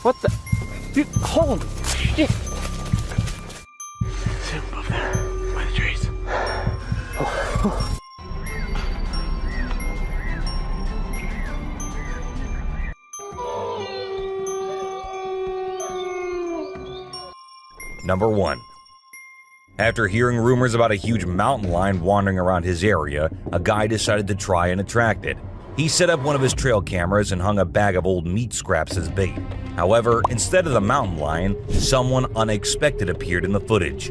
What the? Dude, holy shit! See him above there, by the trees. Number 1. After hearing rumors about a huge mountain lion wandering around his area, a guy decided to try and attract it. He set up one of his trail cameras and hung a bag of old meat scraps as bait. However, instead of the mountain lion, someone unexpected appeared in the footage.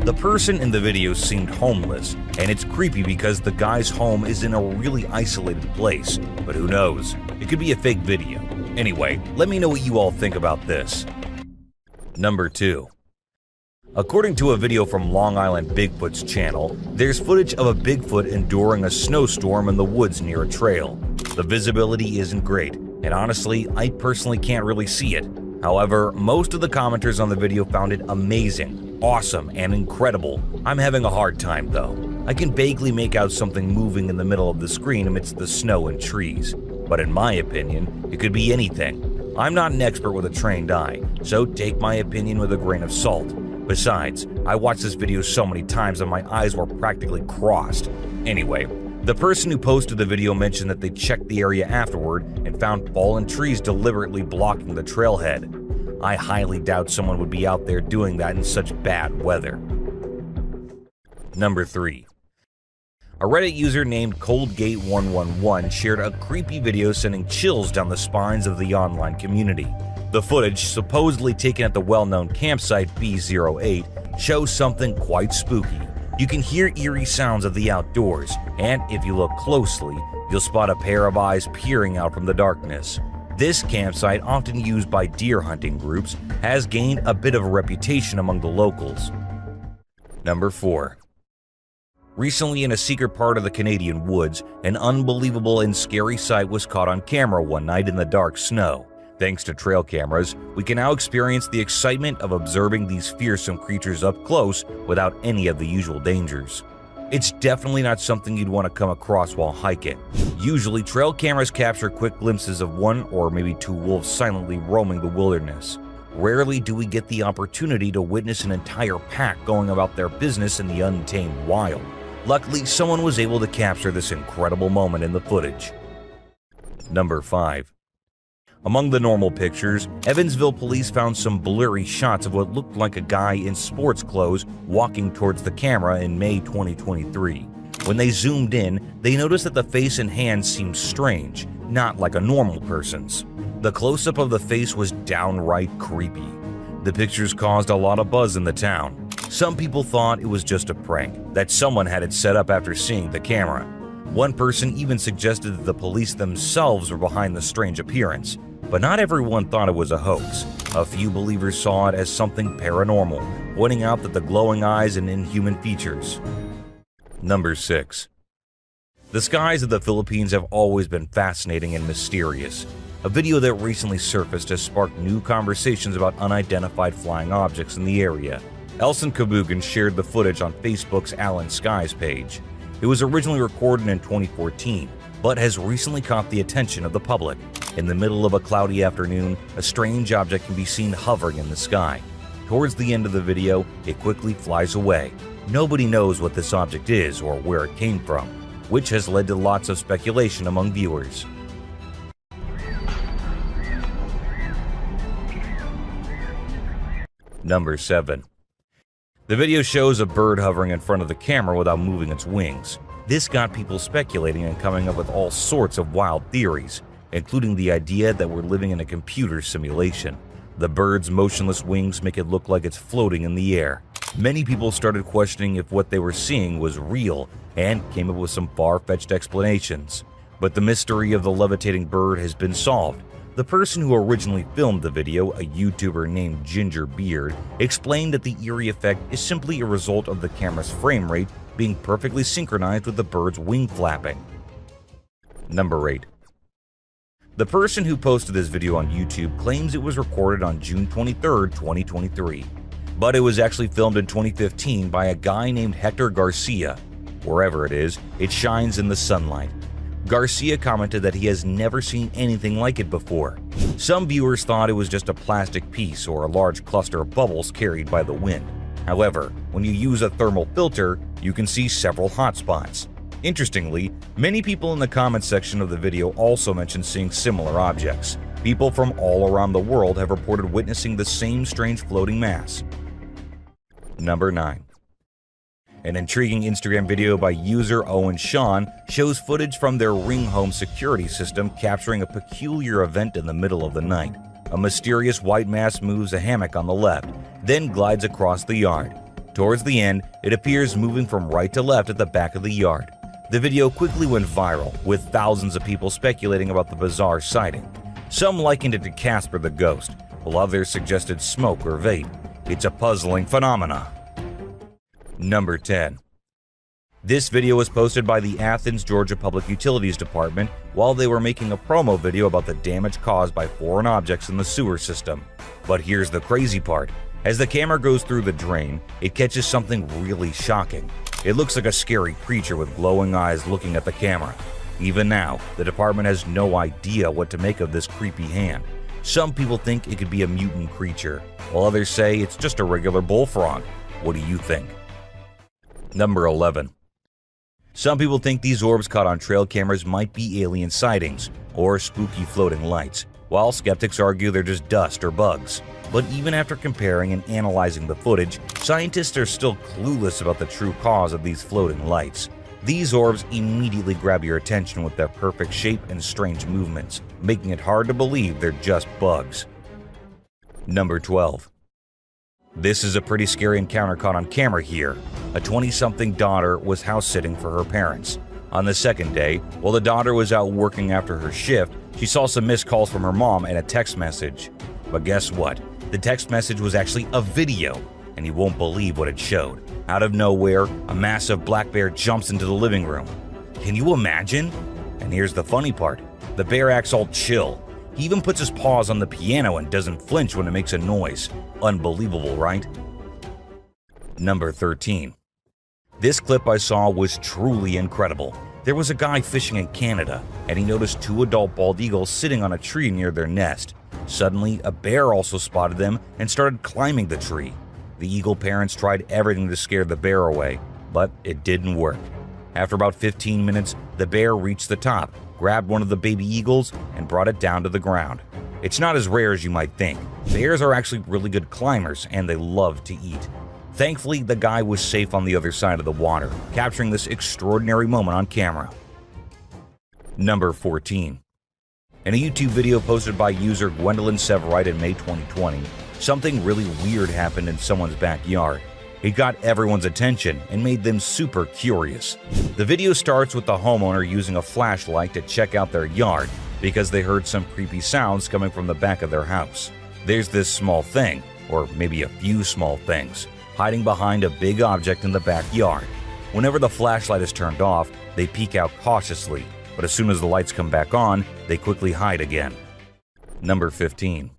The person in the video seemed homeless, and it's creepy because the guy's home is in a really isolated place, but who knows, it could be a fake video. Anyway, let me know what you all think about this. Number 2. According to a video from Long Island Bigfoot's channel, there's footage of a Bigfoot enduring a snowstorm in the woods near a trail. The visibility isn't great, and honestly, I personally can't really see it. However, most of the commenters on the video found it amazing, awesome, and incredible. I'm having a hard time though. I can vaguely make out something moving in the middle of the screen amidst the snow and trees. But in my opinion, it could be anything. I'm not an expert with a trained eye, so take my opinion with a grain of salt. Besides, I watched this video so many times that my eyes were practically crossed. Anyway, the person who posted the video mentioned that they checked the area afterward and found fallen trees deliberately blocking the trailhead. I highly doubt someone would be out there doing that in such bad weather. Number 3. A Reddit user named Coldgate111 shared a creepy video sending chills down the spines of the online community. The footage, supposedly taken at the well-known campsite B08, shows something quite spooky. You can hear eerie sounds of the outdoors, and if you look closely, you'll spot a pair of eyes peering out from the darkness. This campsite, often used by deer hunting groups, has gained a bit of a reputation among the locals. Number 4. Recently, in a secret part of the Canadian woods, an unbelievable and scary sight was caught on camera one night in the dark snow. Thanks to trail cameras, we can now experience the excitement of observing these fearsome creatures up close without any of the usual dangers. It's definitely not something you'd want to come across while hiking. Usually, trail cameras capture quick glimpses of one or maybe two wolves silently roaming the wilderness. Rarely do we get the opportunity to witness an entire pack going about their business in the untamed wild. Luckily, someone was able to capture this incredible moment in the footage. Number 5. Among the normal pictures, Evansville police found some blurry shots of what looked like a guy in sports clothes walking towards the camera in May 2023. When they zoomed in, they noticed that the face and hands seemed strange, not like a normal person's. The close-up of the face was downright creepy. The pictures caused a lot of buzz in the town. Some people thought it was just a prank, that someone had it set up after seeing the camera. One person even suggested that the police themselves were behind the strange appearance, but not everyone thought it was a hoax. A few believers saw it as something paranormal, pointing out that the glowing eyes and inhuman features. Number 6. The skies of the Philippines have always been fascinating and mysterious. A video that recently surfaced has sparked new conversations about unidentified flying objects in the area. Elson Kabugan shared the footage on Facebook's Alan Skies page. It was originally recorded in 2014, but has recently caught the attention of the public. In the middle of a cloudy afternoon, a strange object can be seen hovering in the sky. Towards the end of the video, it quickly flies away. Nobody knows what this object is or where it came from, which has led to lots of speculation among viewers. Number 7. The video shows a bird hovering in front of the camera without moving its wings. This got people speculating and coming up with all sorts of wild theories, including the idea that we're living in a computer simulation. The bird's motionless wings make it look like it's floating in the air. Many people started questioning if what they were seeing was real and came up with some far-fetched explanations. But the mystery of the levitating bird has been solved. The person who originally filmed the video, a YouTuber named Ginger Beard, explained that the eerie effect is simply a result of the camera's frame rate being perfectly synchronized with the bird's wing flapping. Number 8. The person who posted this video on YouTube claims it was recorded on June 23, 2023, but it was actually filmed in 2015 by a guy named Hector Garcia. Wherever it is, it shines in the sunlight. Garcia commented that he has never seen anything like it before. Some viewers thought it was just a plastic piece or a large cluster of bubbles carried by the wind. However, when you use a thermal filter, you can see several hotspots. Interestingly, many people in the comments section of the video also mentioned seeing similar objects. People from all around the world have reported witnessing the same strange floating mass. Number 9. An intriguing Instagram video by user Owen Sean shows footage from their Ring Home security system capturing a peculiar event in the middle of the night. A mysterious white mass moves a hammock on the left, then glides across the yard. Towards the end, it appears moving from right to left at the back of the yard. The video quickly went viral, with thousands of people speculating about the bizarre sighting. Some likened it to Casper the Ghost, while others suggested smoke or vape. It's a puzzling phenomena. Number 10. This video was posted by the Athens, Georgia Public Utilities Department while they were making a promo video about the damage caused by foreign objects in the sewer system. But here's the crazy part. As the camera goes through the drain, it catches something really shocking. It looks like a scary creature with glowing eyes looking at the camera. Even now, the department has no idea what to make of this creepy hand. Some people think it could be a mutant creature, while others say it's just a regular bullfrog. What do you think? Number 11. Some people think these orbs caught on trail cameras might be alien sightings or spooky floating lights, while skeptics argue they're just dust or bugs. But even after comparing and analyzing the footage, scientists are still clueless about the true cause of these floating lights. These orbs immediately grab your attention with their perfect shape and strange movements, making it hard to believe they're just bugs. Number 12. This is a pretty scary encounter caught on camera here. A 20-something daughter was house-sitting for her parents. On the second day, while the daughter was out working after her shift, she saw some missed calls from her mom and a text message. But guess what? The text message was actually a video, and you won't believe what it showed. Out of nowhere, a massive black bear jumps into the living room. Can you imagine? And here's the funny part. The bear acts all chill. He even puts his paws on the piano and doesn't flinch when it makes a noise. Unbelievable, right? Number 13. This clip I saw was truly incredible. There was a guy fishing in Canada, and he noticed 2 adult bald eagles sitting on a tree near their nest. Suddenly, a bear also spotted them and started climbing the tree. The eagle parents tried everything to scare the bear away, but it didn't work. After about 15 minutes, the bear reached the top, grabbed one of the baby eagles, and brought it down to the ground. It's not as rare as you might think. Bears are actually really good climbers, and they love to eat. Thankfully, the guy was safe on the other side of the water, capturing this extraordinary moment on camera. Number 14. In a YouTube video posted by user Gwendolyn Severite in May 2020, something really weird happened in someone's backyard. It got everyone's attention and made them super curious. The video starts with the homeowner using a flashlight to check out their yard because they heard some creepy sounds coming from the back of their house. There's this small thing, or maybe a few small things, hiding behind a big object in the backyard. Whenever the flashlight is turned off, they peek out cautiously, but as soon as the lights come back on, they quickly hide again. Number 15.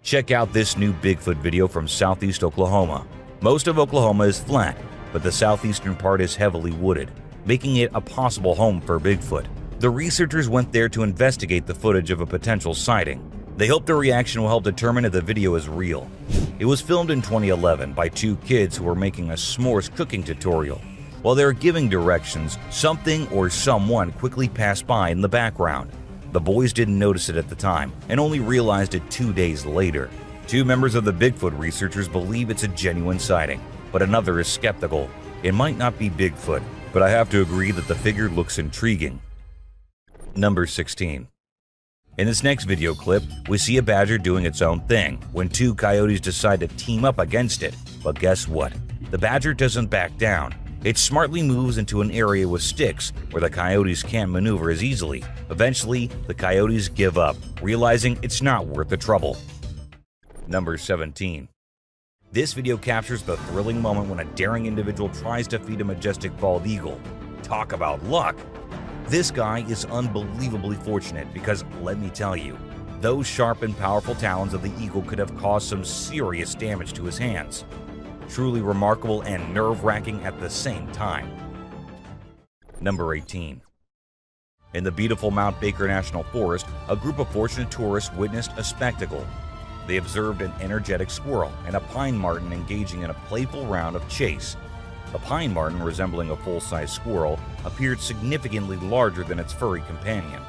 Check out this new Bigfoot video from Southeast Oklahoma. Most of Oklahoma is flat, but the southeastern part is heavily wooded, making it a possible home for Bigfoot. The researchers went there to investigate the footage of a potential sighting. They hope the reaction will help determine if the video is real. It was filmed in 2011 by 2 kids who were making a s'mores cooking tutorial. While they were giving directions, something or someone quickly passed by in the background. The boys didn't notice it at the time and only realized it 2 days later. 2 members of the Bigfoot researchers believe it's a genuine sighting, but another is skeptical. It might not be Bigfoot, but I have to agree that the figure looks intriguing. Number 16. In this next video clip, we see a badger doing its own thing when 2 coyotes decide to team up against it. But guess what? The badger doesn't back down. It smartly moves into an area with sticks where the coyotes can't maneuver as easily. Eventually, the coyotes give up, realizing it's not worth the trouble. Number 17. This video captures the thrilling moment when a daring individual tries to feed a majestic bald eagle. Talk about luck! This guy is unbelievably fortunate because, let me tell you, those sharp and powerful talons of the eagle could have caused some serious damage to his hands. Truly remarkable and nerve-wracking at the same time. Number 18. In the beautiful Mount Baker National Forest, a group of fortunate tourists witnessed a spectacle. They observed an energetic squirrel and a pine marten engaging in a playful round of chase. The pine marten, resembling a full-size squirrel, appeared significantly larger than its furry companion.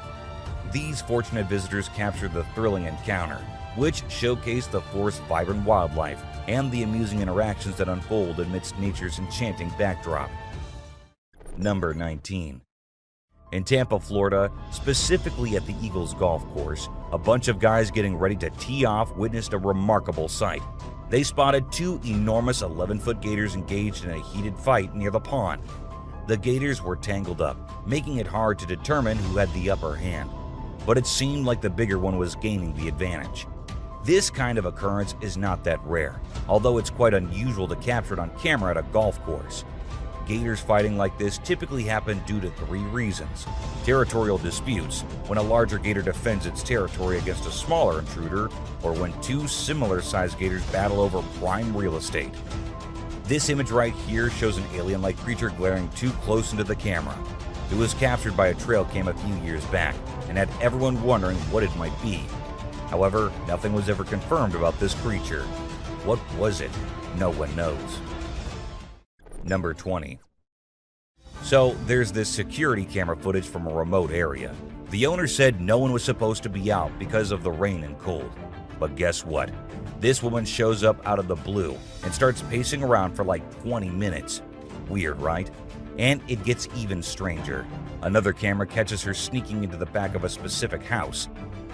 These fortunate visitors captured the thrilling encounter, which showcased the forest's vibrant wildlife and the amusing interactions that unfold amidst nature's enchanting backdrop. Number 19. In Tampa, Florida, specifically at the Eagles Golf Course, a bunch of guys getting ready to tee off witnessed a remarkable sight. They spotted two enormous 11-foot gators engaged in a heated fight near the pond. The gators were tangled up, making it hard to determine who had the upper hand, but it seemed like the bigger one was gaining the advantage. This kind of occurrence is not that rare, although it's quite unusual to capture it on camera at a golf course. Gators fighting like this typically happen due to three reasons: territorial disputes, when a larger gator defends its territory against a smaller intruder, or when two similar-sized gators battle over prime real estate. This image right here shows an alien-like creature glaring too close into the camera. It was captured by a trail cam a few years back and had everyone wondering what it might be. However, nothing was ever confirmed about this creature. What was it? No one knows. Number 20. So, there's this security camera footage from a remote area. The owner said no one was supposed to be out because of the rain and cold. But guess what? This woman shows up out of the blue and starts pacing around for like 20 minutes. Weird, right? And it gets even stranger. Another camera catches her sneaking into the back of a specific house.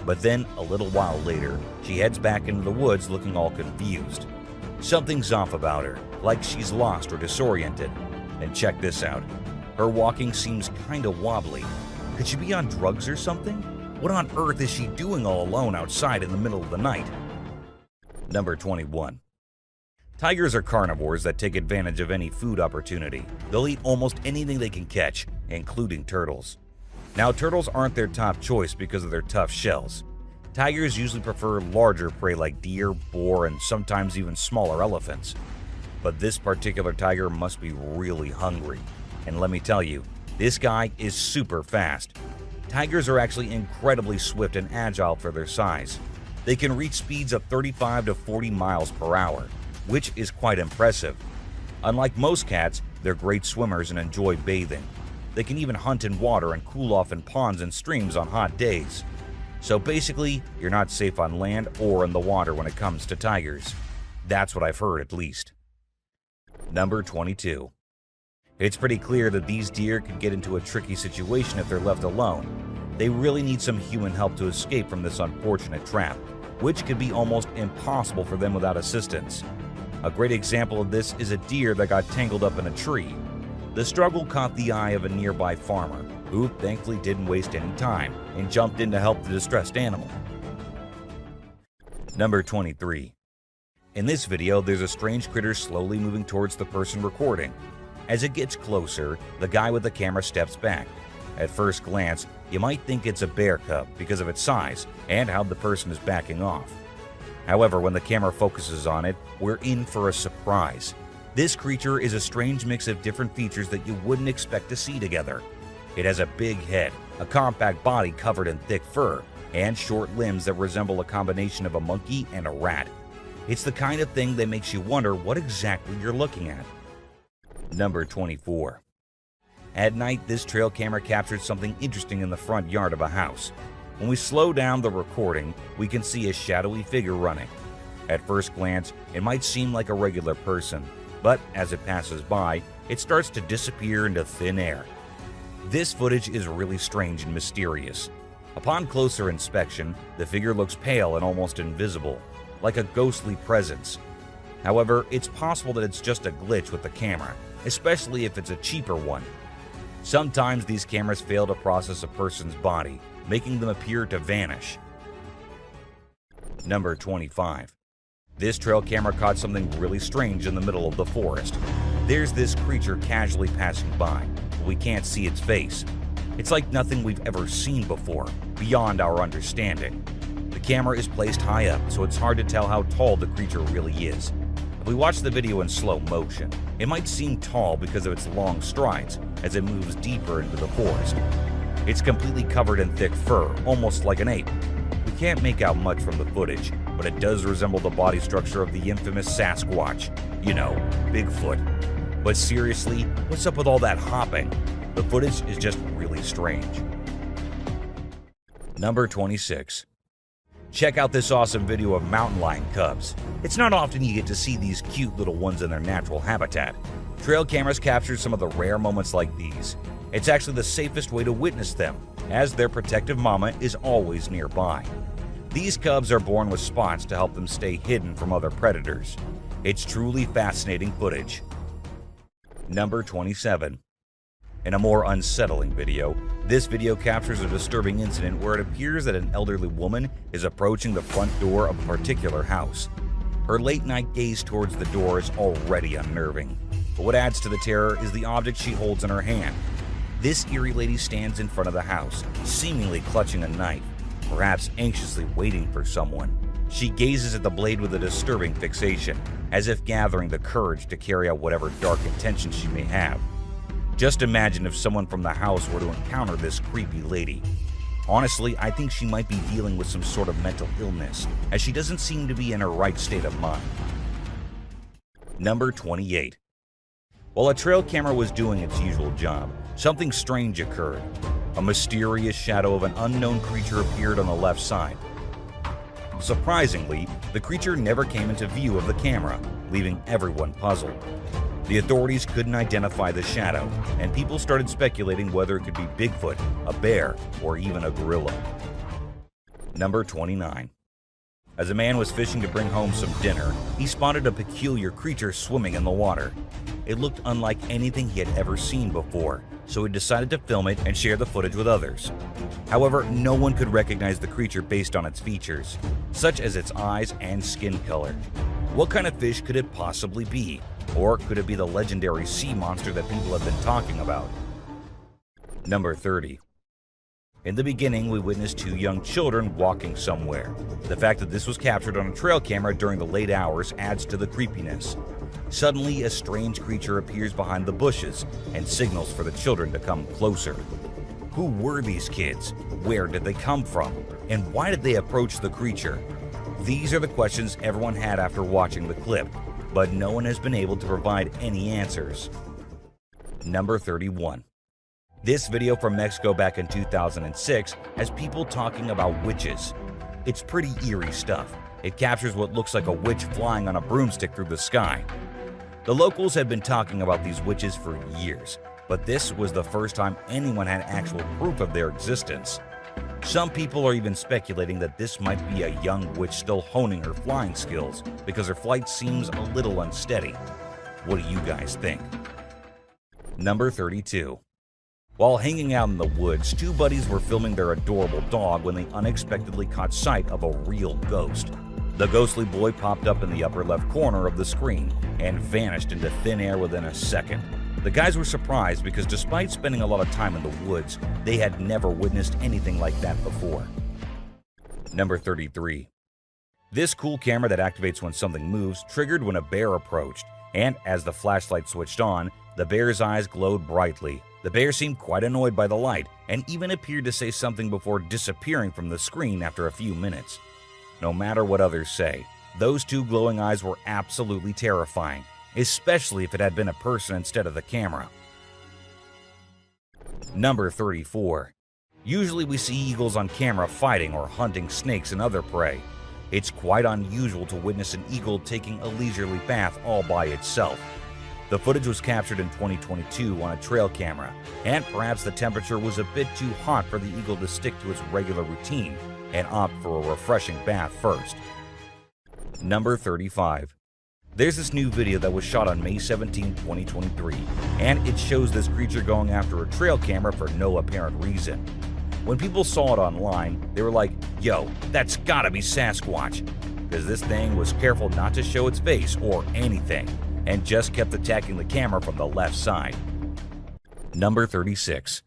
But then, a little while later, she heads back into the woods looking all confused. Something's off about her, like she's lost or disoriented. And check this out. Her walking seems kinda wobbly. Could she be on drugs or something? What on earth is she doing all alone outside in the middle of the night? Number 21. Tigers are carnivores that take advantage of any food opportunity. They'll eat almost anything they can catch, including turtles. Now, turtles aren't their top choice because of their tough shells. Tigers usually prefer larger prey like deer, boar, and sometimes even smaller elephants. But this particular tiger must be really hungry. And let me tell you, this guy is super fast. Tigers are actually incredibly swift and agile for their size. They can reach speeds of 35 to 40 miles per hour, which is quite impressive. Unlike most cats, they're great swimmers and enjoy bathing. They can even hunt in water and cool off in ponds and streams on hot days. So basically, you're not safe on land or in the water when it comes to tigers. That's what I've heard, at least. Number 22. It's pretty clear that these deer could get into a tricky situation if they're left alone. They really need some human help to escape from this unfortunate trap, which could be almost impossible for them without assistance. A great example of this is a deer that got tangled up in a tree. The struggle caught the eye of a nearby farmer, who thankfully didn't waste any time and jumped in to help the distressed animal. Number 23. In this video, there's a strange critter slowly moving towards the person recording. As it gets closer, the guy with the camera steps back. At first glance, you might think it's a bear cub because of its size and how the person is backing off. However, when the camera focuses on it, we're in for a surprise. This creature is a strange mix of different features that you wouldn't expect to see together. It has a big head, a compact body covered in thick fur, and short limbs that resemble a combination of a monkey and a rat. It's the kind of thing that makes you wonder what exactly you're looking at. Number 24. At night, this trail camera captured something interesting in the front yard of a house. When we slow down the recording, we can see a shadowy figure running. At first glance, it might seem like a regular person, but as it passes by, it starts to disappear into thin air. This footage is really strange and mysterious. Upon closer inspection, the figure looks pale and almost invisible, like a ghostly presence. However, it's possible that it's just a glitch with the camera, especially if it's a cheaper one. Sometimes these cameras fail to process a person's body, making them appear to vanish. Number 25. This trail camera caught something really strange in the middle of the forest. There's this creature casually passing by, but we can't see its face. It's like nothing we've ever seen before, beyond our understanding. The camera is placed high up, so it's hard to tell how tall the creature really is. If we watch the video in slow motion, it might seem tall because of its long strides as it moves deeper into the forest. It's completely covered in thick fur, almost like an ape. We can't make out much from the footage, but it does resemble the body structure of the infamous Sasquatch. You know, Bigfoot. But seriously, what's up with all that hopping? The footage is just really strange. Number 26. Check out this awesome video of mountain lion cubs. It's not often you get to see these cute little ones in their natural habitat. Trail cameras capture some of the rare moments like these. It's actually the safest way to witness them, as their protective mama is always nearby. These cubs are born with spots to help them stay hidden from other predators. It's truly fascinating footage. Number 27. In a more unsettling video, this video captures a disturbing incident where it appears that an elderly woman is approaching the front door of a particular house. Her late-night gaze towards the door is already unnerving, but what adds to the terror is the object she holds in her hand. This eerie lady stands in front of the house, seemingly clutching a knife, perhaps anxiously waiting for someone. She gazes at the blade with a disturbing fixation, as if gathering the courage to carry out whatever dark intention she may have. Just imagine if someone from the house were to encounter this creepy lady. Honestly, I think she might be dealing with some sort of mental illness, as she doesn't seem to be in her right state of mind. Number 28. While a trail camera was doing its usual job, something strange occurred. A mysterious shadow of an unknown creature appeared on the left side. Surprisingly, the creature never came into view of the camera, leaving everyone puzzled. The authorities couldn't identify the shadow, and people started speculating whether it could be Bigfoot, a bear, or even a gorilla. Number 29. As a man was fishing to bring home some dinner, he spotted a peculiar creature swimming in the water. It looked unlike anything he had ever seen before, so he decided to film it and share the footage with others. However, no one could recognize the creature based on its features, such as its eyes and skin color. What kind of fish could it possibly be? Or could it be the legendary sea monster that people have been talking about? Number 30. In the beginning, we witnessed two young children walking somewhere. The fact that this was captured on a trail camera during the late hours adds to the creepiness. Suddenly, a strange creature appears behind the bushes and signals for the children to come closer. Who were these kids? Where did they come from? And why did they approach the creature? These are the questions everyone had after watching the clip, but no one has been able to provide any answers. Number 31. This video from Mexico back in 2006 has people talking about witches. It's pretty eerie stuff. It captures what looks like a witch flying on a broomstick through the sky. The locals had been talking about these witches for years, but this was the first time anyone had actual proof of their existence. Some people are even speculating that this might be a young witch still honing her flying skills because her flight seems a little unsteady. What do you guys think? Number 32. While hanging out in the woods, two buddies were filming their adorable dog when they unexpectedly caught sight of a real ghost. The ghostly boy popped up in the upper left corner of the screen and vanished into thin air within a second. The guys were surprised because despite spending a lot of time in the woods, they had never witnessed anything like that before. Number 33. This cool camera that activates when something moves triggered when a bear approached, and as the flashlight switched on, the bear's eyes glowed brightly. The bear seemed quite annoyed by the light and even appeared to say something before disappearing from the screen after a few minutes. No matter what others say, those two glowing eyes were absolutely terrifying, especially if it had been a person instead of the camera. Number 34. Usually we see eagles on camera fighting or hunting snakes and other prey. It's quite unusual to witness an eagle taking a leisurely bath all by itself. The footage was captured in 2022 on a trail camera, and perhaps the temperature was a bit too hot for the eagle to stick to its regular routine and opt for a refreshing bath first. Number 35. There's this new video that was shot on May 17, 2023, and it shows this creature going after a trail camera for no apparent reason. When people saw it online, they were like, "Yo, that's gotta be Sasquatch," because this thing was careful not to show its face or anything, and just kept attacking the camera from the left side. Number 36.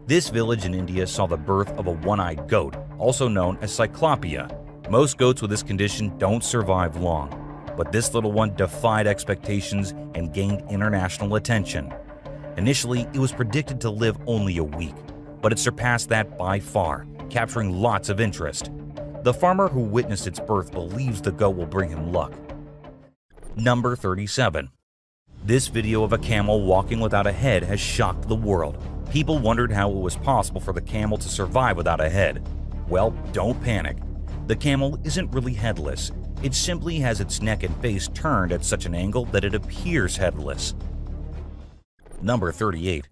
This village in India saw the birth of a one-eyed goat, also known as Cyclopia. Most goats with this condition don't survive long, but this little one defied expectations and gained international attention. Initially, it was predicted to live only a week, but it surpassed that by far, capturing lots of interest. The farmer who witnessed its birth believes the goat will bring him luck. Number 37. This video of a camel walking without a head has shocked the world. People wondered how it was possible for the camel to survive without a head. Well, don't panic. The camel isn't really headless. It simply has its neck and face turned at such an angle that it appears headless. Number 38.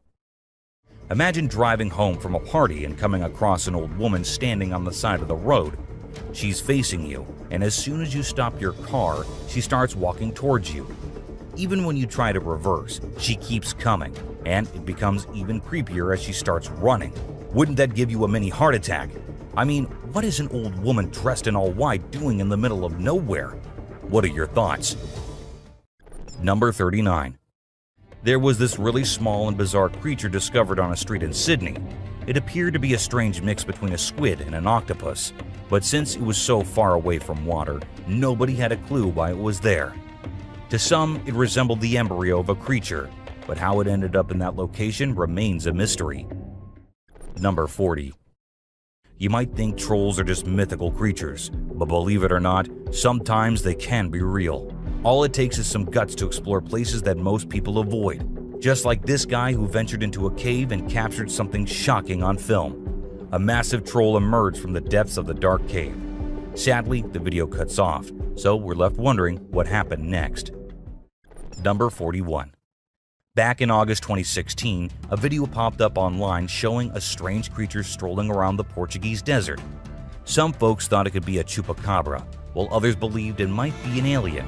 Imagine driving home from a party and coming across an old woman standing on the side of the road. She's facing you, and as soon as you stop your car, she starts walking towards you. Even when you try to reverse, she keeps coming, and it becomes even creepier as she starts running. Wouldn't that give you a mini heart attack? I mean, what is an old woman dressed in all white doing in the middle of nowhere? What are your thoughts? Number 39. There was this really small and bizarre creature discovered on a street in Sydney. It appeared to be a strange mix between a squid and an octopus, but since it was so far away from water, nobody had a clue why it was there. To some, it resembled the embryo of a creature, but how it ended up in that location remains a mystery. Number 40. You might think trolls are just mythical creatures, but believe it or not, sometimes they can be real. All it takes is some guts to explore places that most people avoid, just like this guy who ventured into a cave and captured something shocking on film. A massive troll emerged from the depths of the dark cave. Sadly, the video cuts off, so we're left wondering what happened next. Number 41. Back in August 2016, a video popped up online showing a strange creature strolling around the Portuguese desert. Some folks thought it could be a chupacabra, while others believed it might be an alien.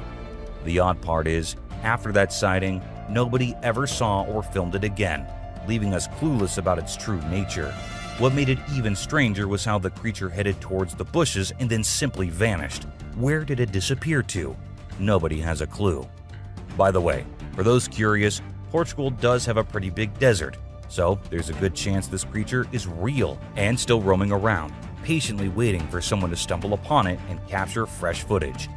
The odd part is, after that sighting, nobody ever saw or filmed it again, leaving us clueless about its true nature. What made it even stranger was how the creature headed towards the bushes and then simply vanished. Where did it disappear to? Nobody has a clue. By the way, for those curious, Portugal does have a pretty big desert, so there's a good chance this creature is real and still roaming around, patiently waiting for someone to stumble upon it and capture fresh footage.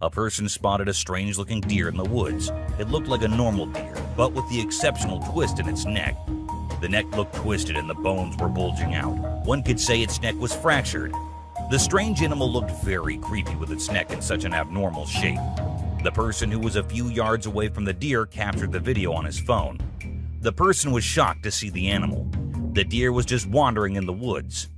A person spotted a strange-looking deer in the woods. It looked like a normal deer, but with the exceptional twist in its neck. The neck looked twisted and the bones were bulging out. One could say its neck was fractured. The strange animal looked very creepy with its neck in such an abnormal shape. The person who was a few yards away from the deer captured the video on his phone. The person was shocked to see the animal. The deer was just wandering in the woods.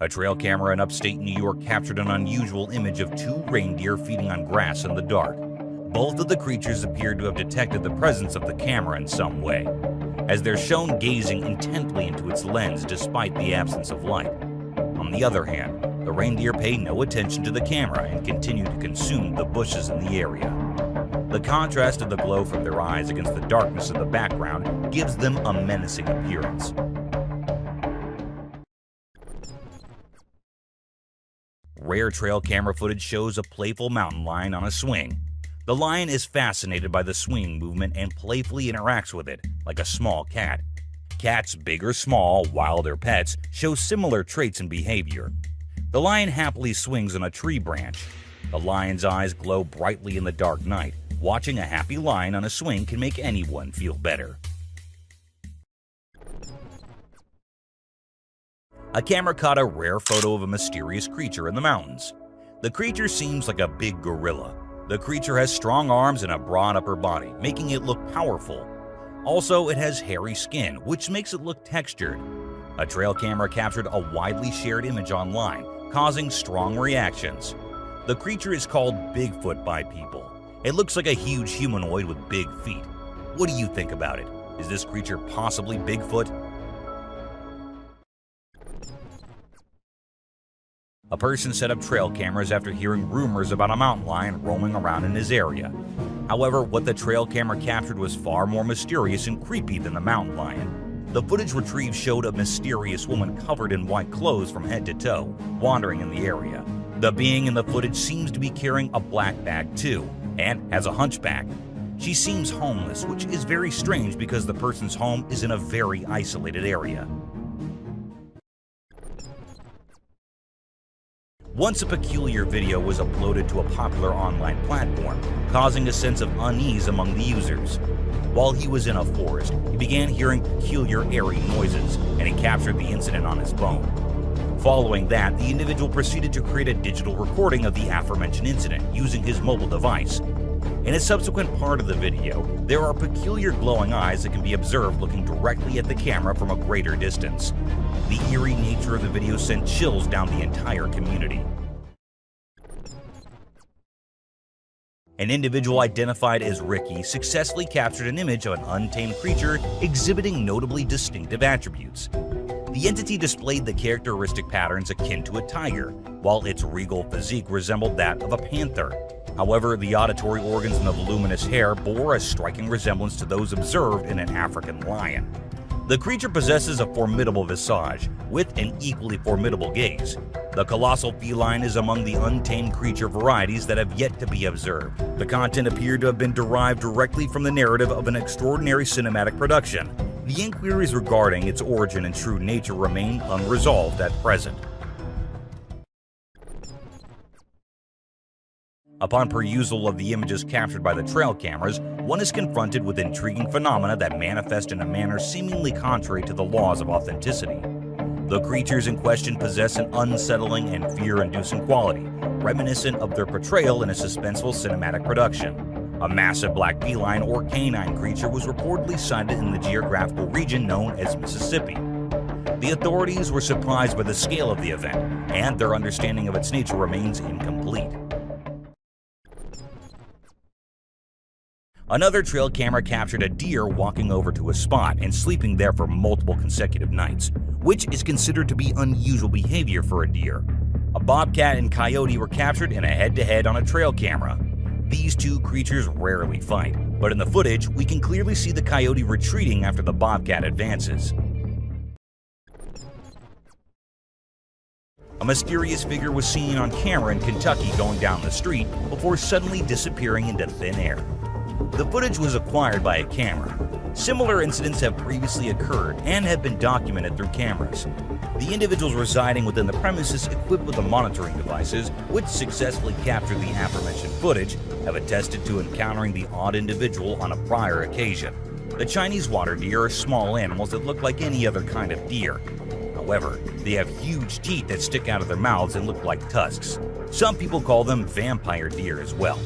A trail camera in upstate New York captured an unusual image of two reindeer feeding on grass in the dark. Both of the creatures appeared to have detected the presence of the camera in some way, as they're shown gazing intently into its lens despite the absence of light. On the other hand, the reindeer pay no attention to the camera and continue to consume the bushes in the area. The contrast of the glow from their eyes against the darkness of the background gives them a menacing appearance. Rare trail camera footage shows a playful mountain lion on a swing. The lion is fascinated by the swing movement and playfully interacts with it, like a small cat. Cats, big or small, wild or pets, show similar traits and behavior. The lion happily swings on a tree branch. The lion's eyes glow brightly in the dark night. Watching a happy lion on a swing can make anyone feel better. A camera caught a rare photo of a mysterious creature in the mountains. The creature seems like a big gorilla. The creature has strong arms and a broad upper body, making it look powerful. Also, it has hairy skin, which makes it look textured. A trail camera captured a widely shared image online, causing strong reactions. The creature is called Bigfoot by people. It looks like a huge humanoid with big feet. What do you think about it? Is this creature possibly Bigfoot? A person set up trail cameras after hearing rumors about a mountain lion roaming around in his area. However, what the trail camera captured was far more mysterious and creepy than the mountain lion. The footage retrieved showed a mysterious woman covered in white clothes from head to toe, wandering in the area. The being in the footage seems to be carrying a black bag too, and has a hunchback. She seems homeless, which is very strange because the person's home is in a very isolated area. Once a peculiar video was uploaded to a popular online platform, causing a sense of unease among the users. While he was in a forest, he began hearing peculiar airy noises, and he captured the incident on his phone. Following that, the individual proceeded to create a digital recording of the aforementioned incident using his mobile device. In a subsequent part of the video, there are peculiar glowing eyes that can be observed looking directly at the camera from a greater distance. The eerie nature of the video sent chills down the entire community. An individual identified as Ricky successfully captured an image of an untamed creature exhibiting notably distinctive attributes. The entity displayed the characteristic patterns akin to a tiger, while its regal physique resembled that of a panther. However, the auditory organs and the voluminous hair bore a striking resemblance to those observed in an African lion. The creature possesses a formidable visage, with an equally formidable gaze. The colossal feline is among the untamed creature varieties that have yet to be observed. The content appeared to have been derived directly from the narrative of an extraordinary cinematic production. The inquiries regarding its origin and true nature remain unresolved at present. Upon perusal of the images captured by the trail cameras, one is confronted with intriguing phenomena that manifest in a manner seemingly contrary to the laws of authenticity. The creatures in question possess an unsettling and fear-inducing quality, reminiscent of their portrayal in a suspenseful cinematic production. A massive black feline or canine creature was reportedly sighted in the geographical region known as Mississippi. The authorities were surprised by the scale of the event, and their understanding of its nature remains incomplete. Another trail camera captured a deer walking over to a spot and sleeping there for multiple consecutive nights, which is considered to be unusual behavior for a deer. A bobcat and coyote were captured in a head-to-head on a trail camera. These two creatures rarely fight, but in the footage, we can clearly see the coyote retreating after the bobcat advances. A mysterious figure was seen on camera in Kentucky going down the street before suddenly disappearing into thin air. The footage was acquired by a camera. Similar incidents have previously occurred and have been documented through cameras. The individuals residing within the premises equipped with the monitoring devices, which successfully captured the aforementioned footage, have attested to encountering the odd individual on a prior occasion. The Chinese water deer are small animals that look like any other kind of deer. However, they have huge teeth that stick out of their mouths and look like tusks. Some people call them vampire deer as well.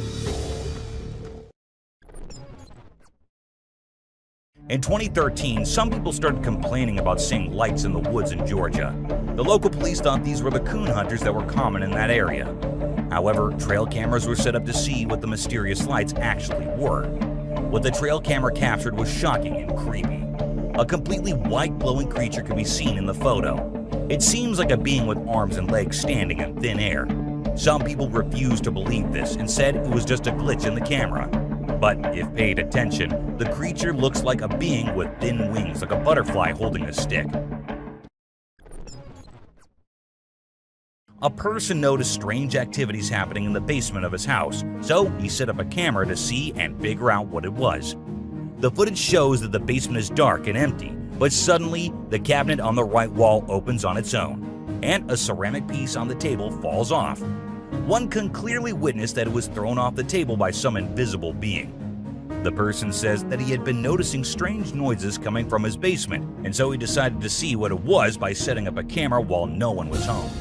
In 2013, some people started complaining about seeing lights in the woods in Georgia. The local police thought these were the coon hunters that were common in that area. However, trail cameras were set up to see what the mysterious lights actually were. What the trail camera captured was shocking and creepy. A completely white glowing creature could be seen in the photo. It seems like a being with arms and legs standing in thin air. Some people refused to believe this and said it was just a glitch in the camera. But if paid attention, the creature looks like a being with thin wings, like a butterfly holding a stick. A person noticed strange activities happening in the basement of his house, so he set up a camera to see and figure out what it was. The footage shows that the basement is dark and empty, but suddenly the cabinet on the right wall opens on its own, and a ceramic piece on the table falls off. One can clearly witness that it was thrown off the table by some invisible being. The person says that he had been noticing strange noises coming from his basement, and so he decided to see what it was by setting up a camera while no one was home.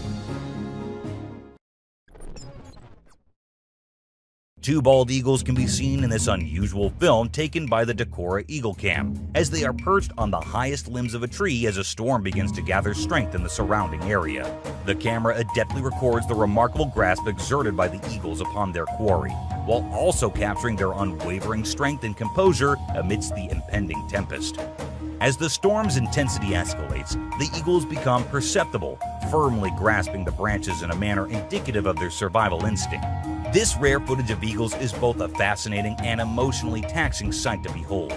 Two bald eagles can be seen in this unusual film taken by the Decorah Eagle Cam, as they are perched on the highest limbs of a tree as a storm begins to gather strength in the surrounding area. The camera adeptly records the remarkable grasp exerted by the eagles upon their quarry, while also capturing their unwavering strength and composure amidst the impending tempest. As the storm's intensity escalates, the eagles become perceptible, firmly grasping the branches in a manner indicative of their survival instinct. This rare footage of eagles is both a fascinating and emotionally taxing sight to behold.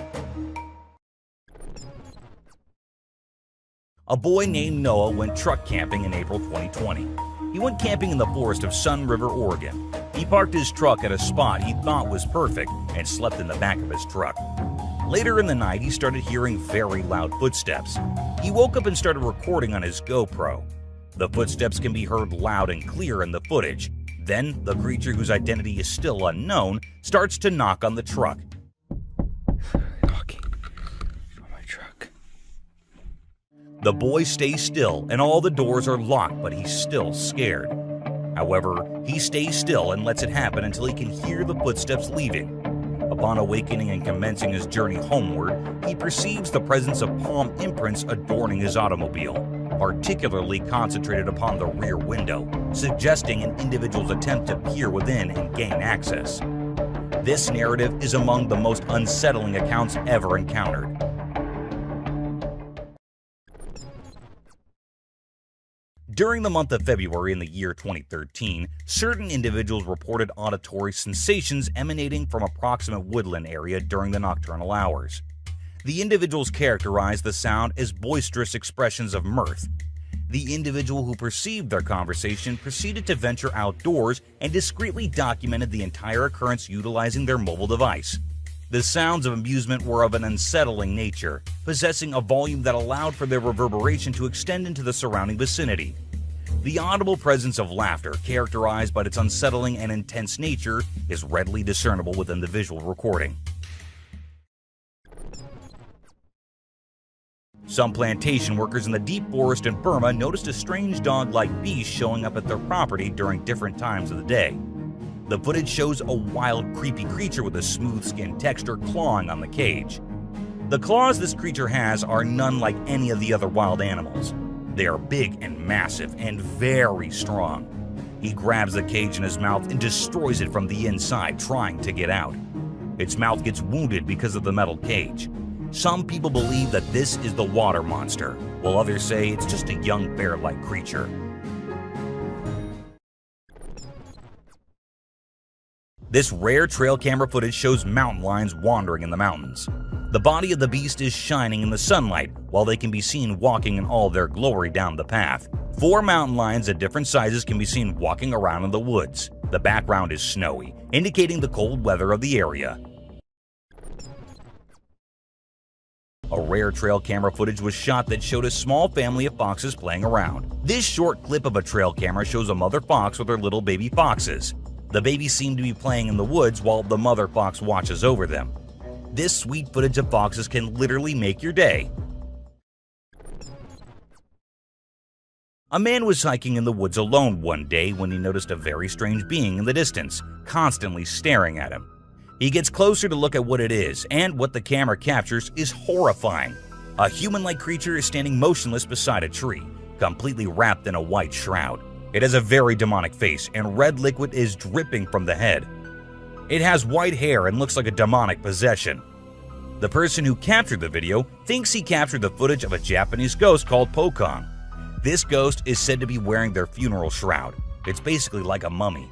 A boy named Noah went truck camping in April 2020. He went camping in the forest of Sun River, Oregon. He parked his truck at a spot he thought was perfect and slept in the back of his truck. Later in the night, he started hearing very loud footsteps. He woke up and started recording on his GoPro. The footsteps can be heard loud and clear in the footage. Then, the creature, whose identity is still unknown, starts to knock on the truck. Knocking on my truck. The boy stays still and all the doors are locked, but he's still scared. However, he stays still and lets it happen until he can hear the footsteps leaving. Upon awakening and commencing his journey homeward, he perceives the presence of palm imprints adorning his automobile, particularly concentrated upon the rear window, suggesting an individual's attempt to peer within and gain access. This narrative is among the most unsettling accounts ever encountered. During the month of February in the year 2013, certain individuals reported auditory sensations emanating from a proximate woodland area during the nocturnal hours. The individuals characterized the sound as boisterous expressions of mirth. The individual who perceived their conversation proceeded to venture outdoors and discreetly documented the entire occurrence utilizing their mobile device. The sounds of amusement were of an unsettling nature, possessing a volume that allowed for their reverberation to extend into the surrounding vicinity. The audible presence of laughter, characterized by its unsettling and intense nature, is readily discernible within the visual recording. Some plantation workers in the deep forest in Burma noticed a strange dog-like beast showing up at their property during different times of the day. The footage shows a wild, creepy creature with a smooth skin texture clawing on the cage. The claws this creature has are none like any of the other wild animals. They are big and massive and very strong. He grabs the cage in his mouth and destroys it from the inside, trying to get out. Its mouth gets wounded because of the metal cage. Some people believe that this is the water monster, while others say it's just a young bear-like creature. This rare trail camera footage shows mountain lions wandering in the mountains. The body of the beast is shining in the sunlight, while they can be seen walking in all their glory down the path. 4 mountain lions at different sizes can be seen walking around in the woods. The background is snowy, indicating the cold weather of the area. A rare trail camera footage was shot that showed a small family of foxes playing around. This short clip of a trail camera shows a mother fox with her little baby foxes. The babies seem to be playing in the woods while the mother fox watches over them. This sweet footage of foxes can literally make your day. A man was hiking in the woods alone one day when he noticed a very strange being in the distance, constantly staring at him. He gets closer to look at what it is, and what the camera captures is horrifying. A human-like creature is standing motionless beside a tree, completely wrapped in a white shroud. It has a very demonic face, and red liquid is dripping from the head. It has white hair and looks like a demonic possession. The person who captured the video thinks he captured the footage of a Japanese ghost called Pokon. This ghost is said to be wearing their funeral shroud. It's basically like a mummy.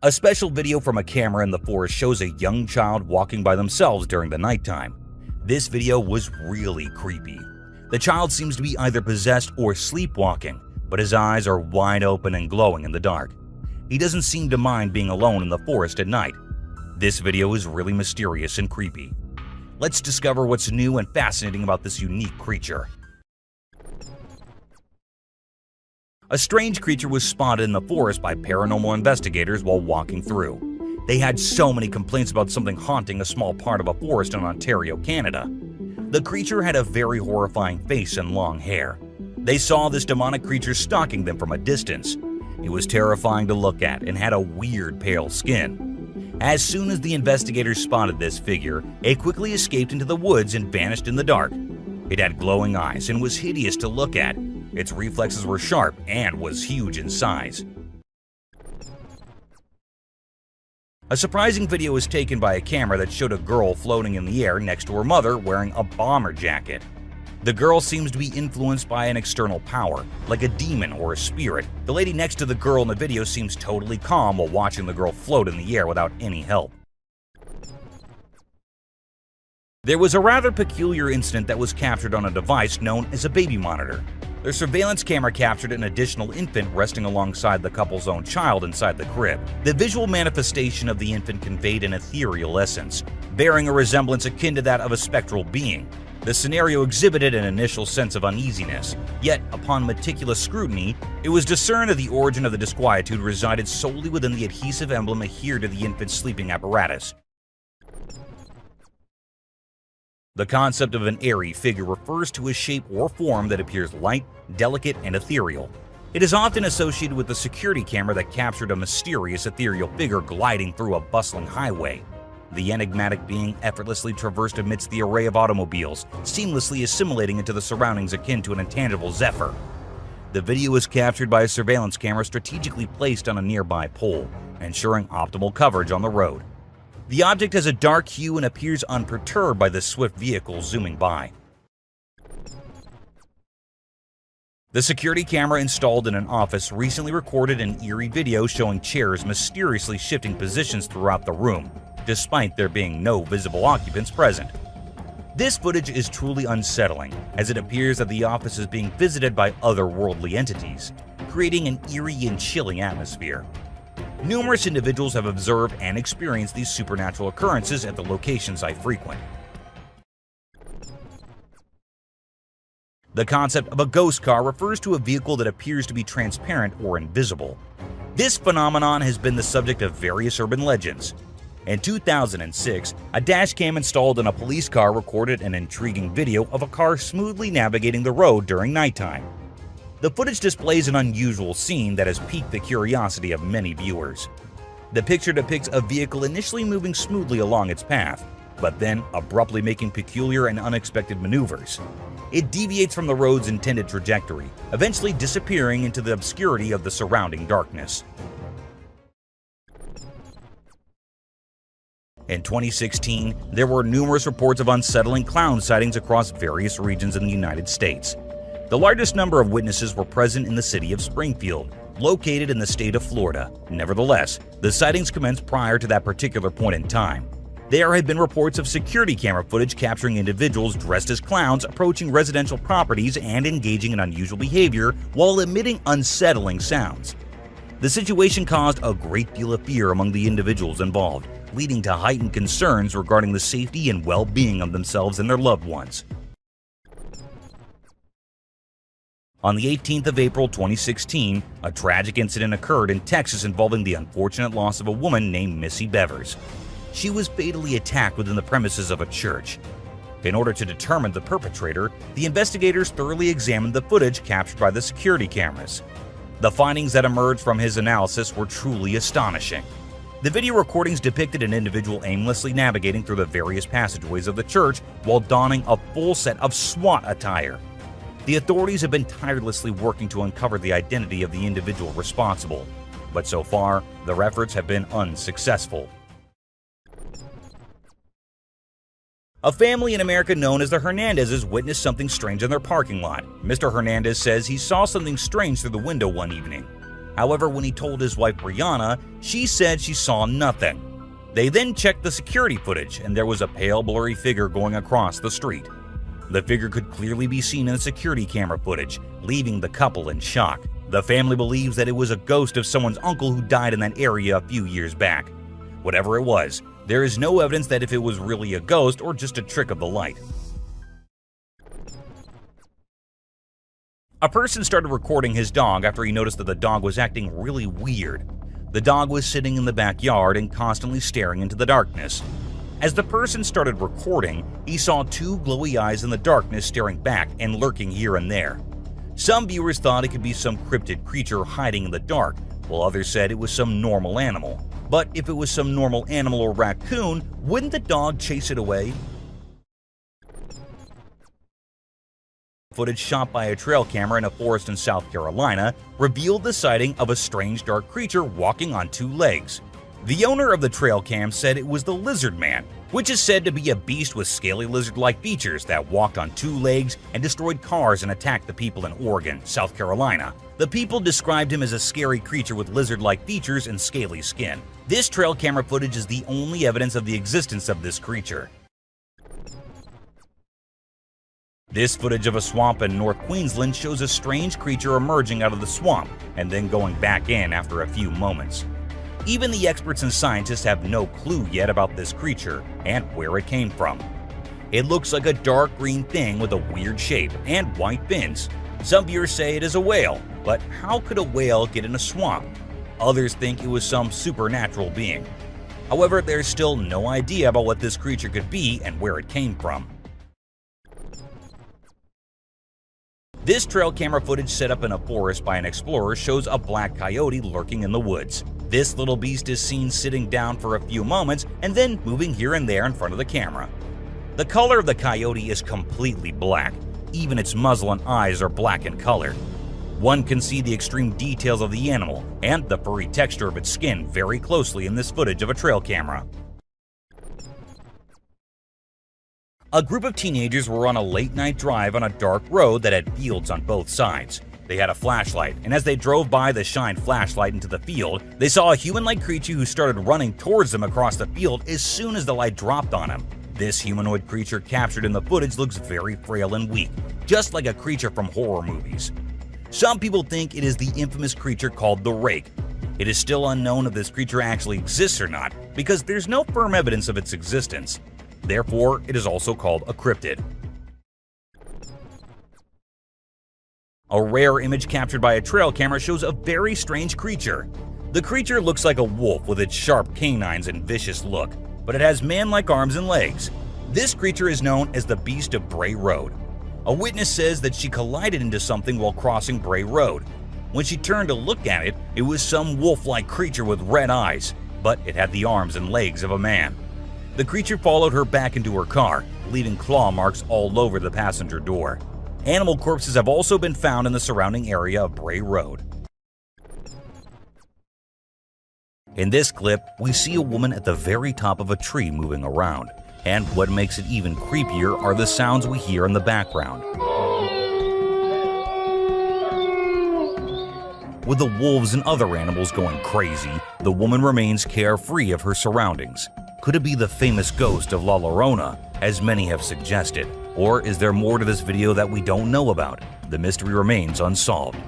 A special video from a camera in the forest shows a young child walking by themselves during the nighttime. This video was really creepy. The child seems to be either possessed or sleepwalking, but his eyes are wide open and glowing in the dark. He doesn't seem to mind being alone in the forest at night. This video is really mysterious and creepy. Let's discover what's new and fascinating about this unique creature. A strange creature was spotted in the forest by paranormal investigators while walking through. They had so many complaints about something haunting a small part of a forest in Ontario, Canada. The creature had a very horrifying face and long hair. They saw this demonic creature stalking them from a distance. It was terrifying to look at and had a weird pale skin. As soon as the investigators spotted this figure, it quickly escaped into the woods and vanished in the dark. It had glowing eyes and was hideous to look at. Its reflexes were sharp and was huge in size. A surprising video was taken by a camera that showed a girl floating in the air next to her mother wearing a bomber jacket. The girl seems to be influenced by an external power, like a demon or a spirit. The lady next to the girl in the video seems totally calm while watching the girl float in the air without any help. There was a rather peculiar incident that was captured on a device known as a baby monitor. The surveillance camera captured an additional infant resting alongside the couple's own child inside the crib. The visual manifestation of the infant conveyed an ethereal essence, bearing a resemblance akin to that of a spectral being. The scenario exhibited an initial sense of uneasiness, yet upon meticulous scrutiny, it was discerned that the origin of the disquietude resided solely within the adhesive emblem adhered to the infant's sleeping apparatus. The concept of an airy figure refers to a shape or form that appears light, delicate, and ethereal. It is often associated with the security camera that captured a mysterious ethereal figure gliding through a bustling highway. The enigmatic being effortlessly traversed amidst the array of automobiles, seamlessly assimilating into the surroundings akin to an intangible zephyr. The video was captured by a surveillance camera strategically placed on a nearby pole, ensuring optimal coverage on the road. The object has a dark hue and appears unperturbed by the swift vehicle zooming by. The security camera installed in an office recently recorded an eerie video showing chairs mysteriously shifting positions throughout the room, despite there being no visible occupants present. This footage is truly unsettling, as it appears that the office is being visited by otherworldly entities, creating an eerie and chilling atmosphere. Numerous individuals have observed and experienced these supernatural occurrences at the locations I frequent. The concept of a ghost car refers to a vehicle that appears to be transparent or invisible. This phenomenon has been the subject of various urban legends. In 2006, a dashcam installed in a police car recorded an intriguing video of a car smoothly navigating the road during nighttime. The footage displays an unusual scene that has piqued the curiosity of many viewers. The picture depicts a vehicle initially moving smoothly along its path, but then abruptly making peculiar and unexpected maneuvers. It deviates from the road's intended trajectory, eventually disappearing into the obscurity of the surrounding darkness. In 2016, there were numerous reports of unsettling clown sightings across various regions in the United States. The largest number of witnesses were present in the city of Springfield, located in the state of Florida. Nevertheless, the sightings commenced prior to that particular point in time. There had been reports of security camera footage capturing individuals dressed as clowns approaching residential properties and engaging in unusual behavior while emitting unsettling sounds. The situation caused a great deal of fear among the individuals involved, leading to heightened concerns regarding the safety and well-being of themselves and their loved ones. On the 18th of April 2016, a tragic incident occurred in Texas involving the unfortunate loss of a woman named Missy Bevers. She was fatally attacked within the premises of a church. In order to determine the perpetrator, the investigators thoroughly examined the footage captured by the security cameras. The findings that emerged from his analysis were truly astonishing. The video recordings depicted an individual aimlessly navigating through the various passageways of the church while donning a full set of SWAT attire. The authorities have been tirelessly working to uncover the identity of the individual responsible, but so far, their efforts have been unsuccessful. A family in America known as the Hernandezes witnessed something strange in their parking lot. Mr. Hernandez says he saw something strange through the window one evening. However, when he told his wife Brianna, she said she saw nothing. They then checked the security footage, and there was a pale, blurry figure going across the street. The figure could clearly be seen in the security camera footage, leaving the couple in shock. The family believes that it was a ghost of someone's uncle who died in that area a few years back. Whatever it was, there is no evidence that if it was really a ghost or just a trick of the light. A person started recording his dog after he noticed that the dog was acting really weird. The dog was sitting in the backyard and constantly staring into the darkness. As the person started recording, he saw two glowy eyes in the darkness staring back and lurking here and there. Some viewers thought it could be some cryptid creature hiding in the dark, while others said it was some normal animal. But if it was some normal animal or raccoon, wouldn't the dog chase it away? Footage shot by a trail camera in a forest in South Carolina revealed the sighting of a strange dark creature walking on two legs. The owner of the trail cam said it was the Lizard Man, which is said to be a beast with scaly lizard-like features that walked on two legs and destroyed cars and attacked the people in Oregon, South Carolina. The people described him as a scary creature with lizard-like features and scaly skin. This trail camera footage is the only evidence of the existence of this creature. This footage of a swamp in North Queensland shows a strange creature emerging out of the swamp and then going back in after a few moments. Even the experts and scientists have no clue yet about this creature and where it came from. It looks like a dark green thing with a weird shape and white fins. Some viewers say it is a whale, but how could a whale get in a swamp? Others think it was some supernatural being. However, there's still no idea about what this creature could be and where it came from. This trail camera footage set up in a forest by an explorer shows a black coyote lurking in the woods. This little beast is seen sitting down for a few moments and then moving here and there in front of the camera. The color of the coyote is completely black. Even its muzzle and eyes are black in color. One can see the extreme details of the animal and the furry texture of its skin very closely in this footage of a trail camera. A group of teenagers were on a late-night drive on a dark road that had fields on both sides. They had a flashlight, and as they drove by the shined flashlight into the field, they saw a human-like creature who started running towards them across the field as soon as the light dropped on him. This humanoid creature captured in the footage looks very frail and weak, just like a creature from horror movies. Some people think it is the infamous creature called the Rake. It is still unknown if this creature actually exists or not, because there's no firm evidence of its existence. Therefore, it is also called a cryptid. A rare image captured by a trail camera shows a very strange creature. The creature looks like a wolf with its sharp canines and vicious look, but it has man-like arms and legs. This creature is known as the Beast of Bray Road. A witness says that she collided into something while crossing Bray Road. When she turned to look at it, it was some wolf-like creature with red eyes, but it had the arms and legs of a man. The creature followed her back into her car, leaving claw marks all over the passenger door. Animal corpses have also been found in the surrounding area of Bray Road. In this clip, we see a woman at the very top of a tree moving around, and what makes it even creepier are the sounds we hear in the background. With the wolves and other animals going crazy, the woman remains carefree of her surroundings. Could it be the famous ghost of La Llorona, as many have suggested? Or is there more to this video that we don't know about? The mystery remains unsolved.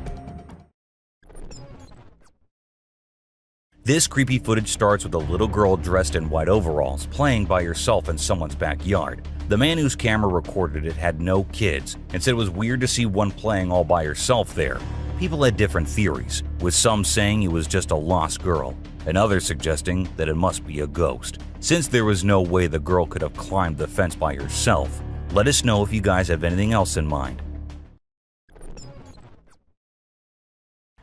This creepy footage starts with a little girl dressed in white overalls playing by herself in someone's backyard. The man whose camera recorded it had no kids and said it was weird to see one playing all by herself there. People had different theories, with some saying it was just a lost girl, and others suggesting that it must be a ghost. Since there was no way the girl could have climbed the fence by herself, let us know if you guys have anything else in mind.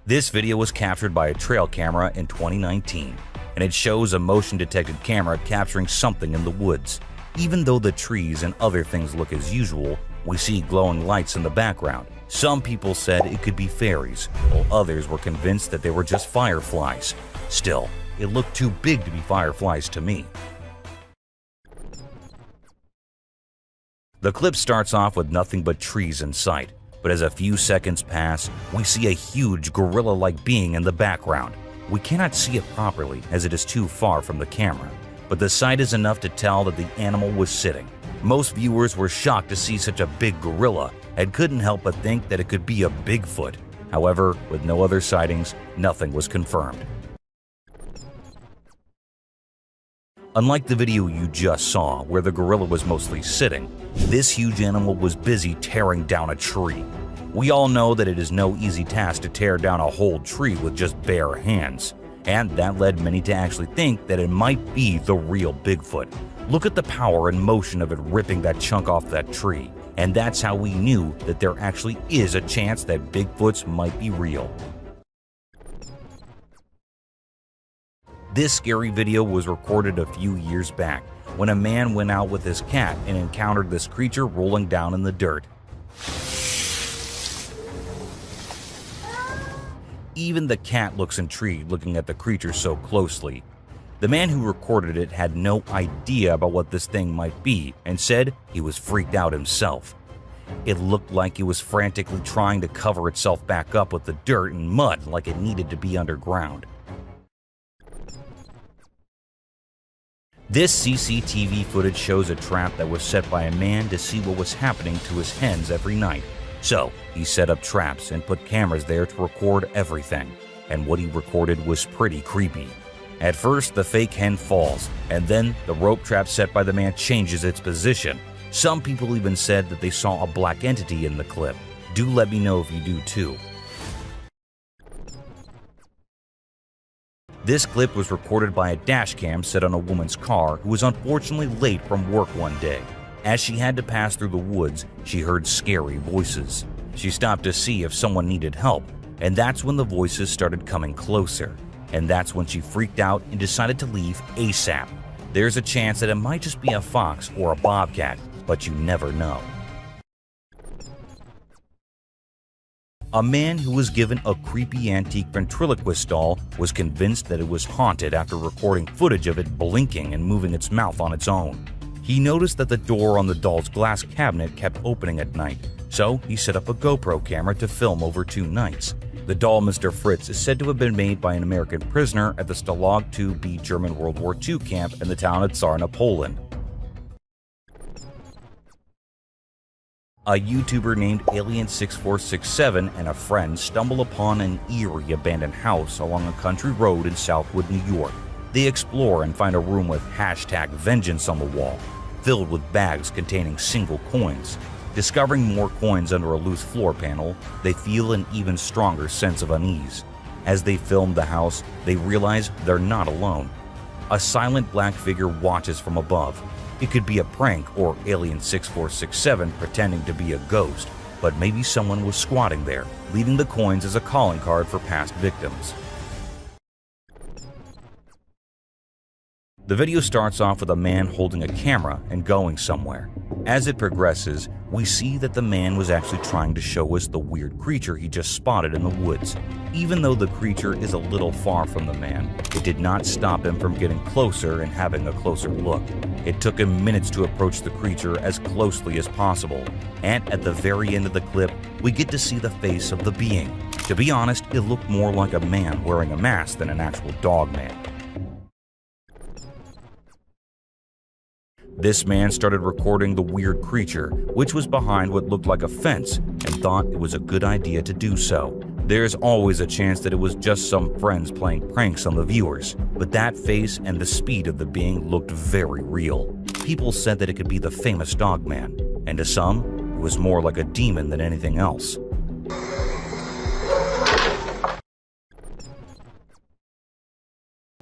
This video was captured by a trail camera in 2019, and it shows a motion-detected camera capturing something in the woods. Even though the trees and other things look as usual, we see glowing lights in the background. Some people said it could be fairies, while others were convinced that they were just fireflies. Still, it looked too big to be fireflies to me. The clip starts off with nothing but trees in sight, but as a few seconds pass, we see a huge gorilla-like being in the background. We cannot see it properly as it is too far from the camera, but the sight is enough to tell that the animal was sitting. Most viewers were shocked to see such a big gorilla and couldn't help but think that it could be a Bigfoot. However, with no other sightings, nothing was confirmed. Unlike the video you just saw, where the gorilla was mostly sitting, this huge animal was busy tearing down a tree. We all know that it is no easy task to tear down a whole tree with just bare hands, and that led many to actually think that it might be the real Bigfoot. Look at the power and motion of it ripping that chunk off that tree, and that's how we knew that there actually is a chance that Bigfoots might be real. This scary video was recorded a few years back when a man went out with his cat and encountered this creature rolling down in the dirt. Even the cat looks intrigued looking at the creature so closely. The man who recorded it had no idea about what this thing might be and said he was freaked out himself. It looked like it was frantically trying to cover itself back up with the dirt and mud like it needed to be underground. This CCTV footage shows a trap that was set by a man to see what was happening to his hens every night. So, he set up traps and put cameras there to record everything, and what he recorded was pretty creepy. At first, the fake hen falls, and then the rope trap set by the man changes its position, Some people even said that they saw a black entity in the clip. Do let me know if you do too. This clip was recorded by a dashcam set on a woman's car who was unfortunately late from work one day. As she had to pass through the woods, she heard scary voices. She stopped to see if someone needed help, and that's when the voices started coming closer. And that's when she freaked out and decided to leave ASAP. There's a chance that it might just be a fox or a bobcat, but you never know. A man who was given a creepy antique ventriloquist doll was convinced that it was haunted after recording footage of it blinking and moving its mouth on its own. He noticed that the door on the doll's glass cabinet kept opening at night, so he set up a GoPro camera to film over 2 nights. The doll Mr. Fritz is said to have been made by an American prisoner at the Stalag 2B German World War II camp in the town of Czarna, Poland. A YouTuber named Alien6467 and a friend stumble upon an eerie abandoned house along a country road in Southwood, New York. They explore and find a room with #vengeance on the wall, filled with bags containing single coins. Discovering more coins under a loose floor panel, they feel an even stronger sense of unease. As they film the house, they realize they're not alone. A silent black figure watches from above. It could be a prank or Alien6467 pretending to be a ghost, but maybe someone was squatting there, leaving the coins as a calling card for past victims. The video starts off with a man holding a camera and going somewhere. As it progresses, we see that the man was actually trying to show us the weird creature he just spotted in the woods. Even though the creature is a little far from the man, it did not stop him from getting closer and having a closer look. It took him minutes to approach the creature as closely as possible, and at the very end of the clip, we get to see the face of the being. To be honest, it looked more like a man wearing a mask than an actual dog man. This man started recording the weird creature, which was behind what looked like a fence, and thought it was a good idea to do so. There's always a chance that it was just some friends playing pranks on the viewers, but that face and the speed of the being looked very real. People said that it could be the famous Dogman, and to some, it was more like a demon than anything else.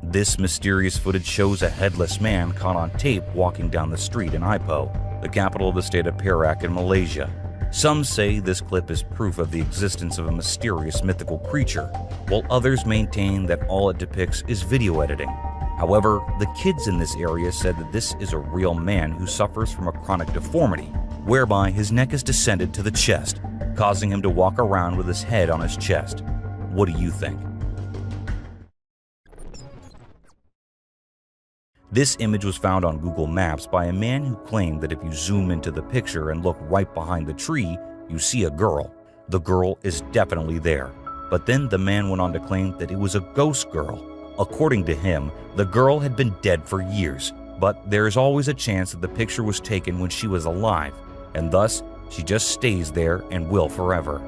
This mysterious footage shows a headless man caught on tape walking down the street in Ipoh, the capital of the state of Perak in Malaysia. Some say this clip is proof of the existence of a mysterious mythical creature, while others maintain that all it depicts is video editing. However, the kids in this area said that this is a real man who suffers from a chronic deformity, whereby his neck is descended to the chest, causing him to walk around with his head on his chest. What do you think? This image was found on Google Maps by a man who claimed that if you zoom into the picture and look right behind the tree, you see a girl. The girl is definitely there. But then the man went on to claim that it was a ghost girl. According to him, the girl had been dead for years, but there is always a chance that the picture was taken when she was alive, and thus she just stays there and will forever.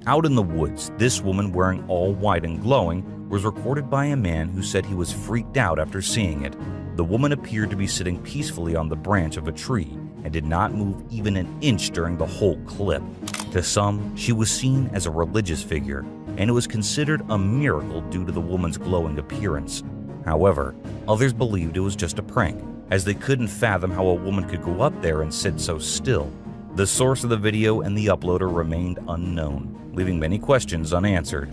Out in the woods, this woman wearing all white and glowing was recorded by a man who said he was freaked out after seeing it. The woman appeared to be sitting peacefully on the branch of a tree and did not move even an inch during the whole clip. To some, she was seen as a religious figure, and it was considered a miracle due to the woman's glowing appearance. However, others believed it was just a prank, as they couldn't fathom how a woman could go up there and sit so still. The source of the video and the uploader remained unknown, leaving many questions unanswered.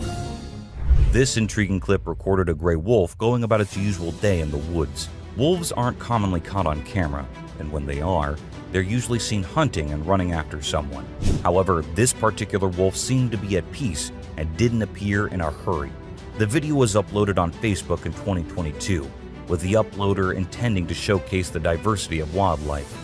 This intriguing clip recorded a gray wolf going about its usual day in the woods. Wolves aren't commonly caught on camera, and when they are, they're usually seen hunting and running after someone. However, this particular wolf seemed to be at peace and didn't appear in a hurry. The video was uploaded on Facebook in 2022, with the uploader intending to showcase the diversity of wildlife.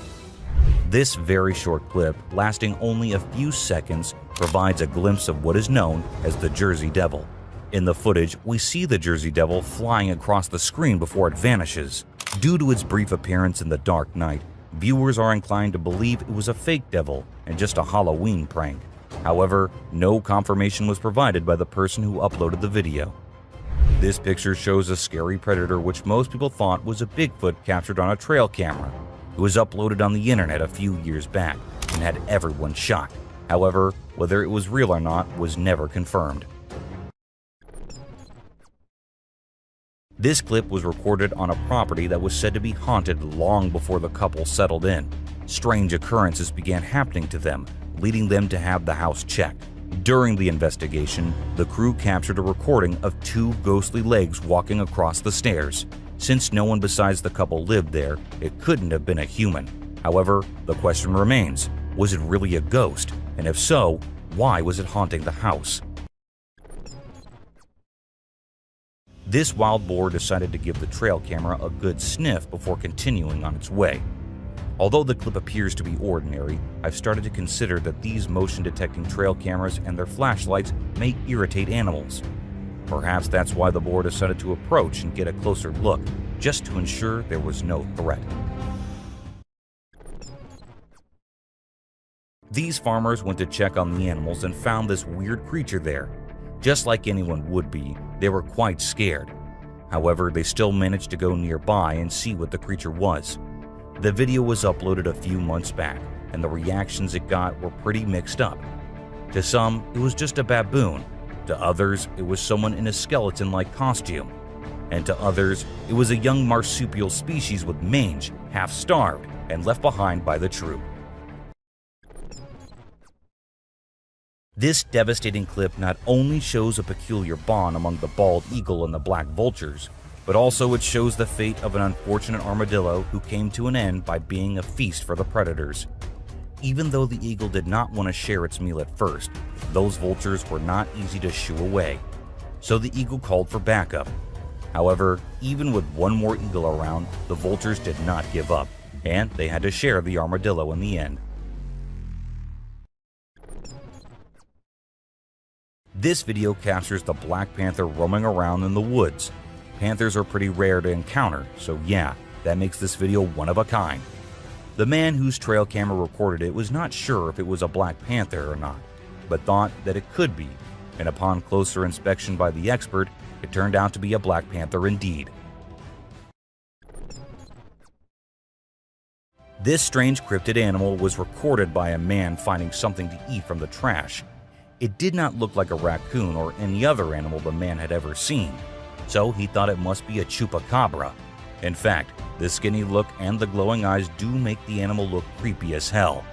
This very short clip, lasting only a few seconds, provides a glimpse of what is known as the Jersey Devil. In the footage, we see the Jersey Devil flying across the screen before it vanishes. Due to its brief appearance in the dark night, viewers are inclined to believe it was a fake devil and just a Halloween prank. However, no confirmation was provided by the person who uploaded the video. This picture shows a scary predator which most people thought was a Bigfoot captured on a trail camera. It was uploaded on the internet a few years back and had everyone shocked. However, whether it was real or not was never confirmed. This clip was recorded on a property that was said to be haunted long before the couple settled in. Strange occurrences began happening to them, leading them to have the house checked. During the investigation, the crew captured a recording of two ghostly legs walking across the stairs. Since no one besides the couple lived there, it couldn't have been a human. However, the question remains, was it really a ghost? And if so, why was it haunting the house? This wild boar decided to give the trail camera a good sniff before continuing on its way. Although the clip appears to be ordinary, I've started to consider that these motion-detecting trail cameras and their flashlights may irritate animals. Perhaps that's why the boar decided to approach and get a closer look, just to ensure there was no threat. These farmers went to check on the animals and found this weird creature there. Just like anyone would be, they were quite scared. However, they still managed to go nearby and see what the creature was. The video was uploaded a few months back, and the reactions it got were pretty mixed up. To some, it was just a baboon. To others, it was someone in a skeleton-like costume. And to others, it was a young marsupial species with mange, half-starved, and left behind by the troop. This devastating clip not only shows a peculiar bond among the bald eagle and the black vultures, but also it shows the fate of an unfortunate armadillo who came to an end by being a feast for the predators. Even though the eagle did not want to share its meal at first, those vultures were not easy to shoo away. So the eagle called for backup. However, even with one more eagle around, the vultures did not give up, and they had to share the armadillo in the end. This video captures the black panther roaming around in the woods. Panthers are pretty rare to encounter, so yeah, that makes this video one of a kind. The man whose trail camera recorded it was not sure if it was a black panther or not, but thought that it could be, and upon closer inspection by the expert, it turned out to be a black panther indeed. This strange cryptid animal was recorded by a man finding something to eat from the trash. It did not look like a raccoon or any other animal the man had ever seen, so he thought it must be a chupacabra. In fact, the skinny look and the glowing eyes do make the animal look creepy as hell.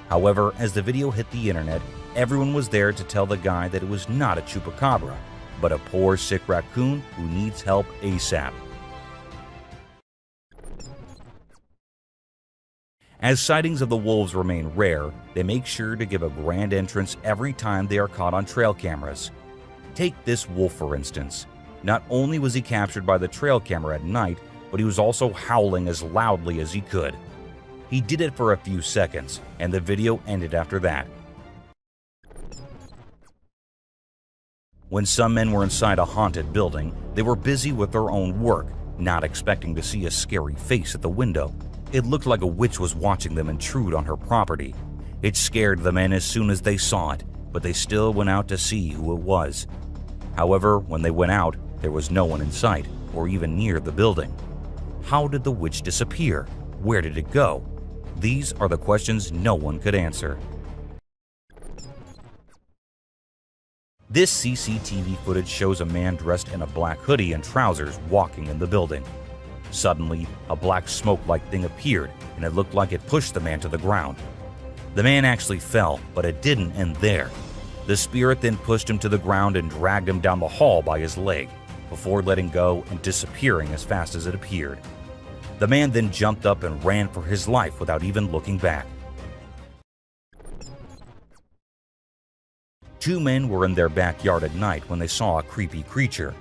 However, as the video hit the internet, everyone was there to tell the guy that it was not a chupacabra, but a poor sick raccoon who needs help ASAP. As sightings of the wolves remain rare, they make sure to give a grand entrance every time they are caught on trail cameras. Take this wolf for instance. Not only was he captured by the trail camera at night, but he was also howling as loudly as he could. He did it for a few seconds, and the video ended after that. When some men were inside a haunted building, they were busy with their own work, not expecting to see a scary face at the window. It looked like a witch was watching them intrude on her property. It scared the men as soon as they saw it, but they still went out to see who it was. However, when they went out, there was no one in sight or even near the building. How did the witch disappear? Where did it go? These are the questions no one could answer. This CCTV footage shows a man dressed in a black hoodie and trousers walking in the building. Suddenly, a black smoke-like thing appeared, and it looked like it pushed the man to the ground. The man actually fell, but it didn't end there. The spirit then pushed him to the ground and dragged him down the hall by his leg, before letting go and disappearing as fast as it appeared. The man then jumped up and ran for his life without even looking back. Two men were in their backyard at night when they saw a creepy creature.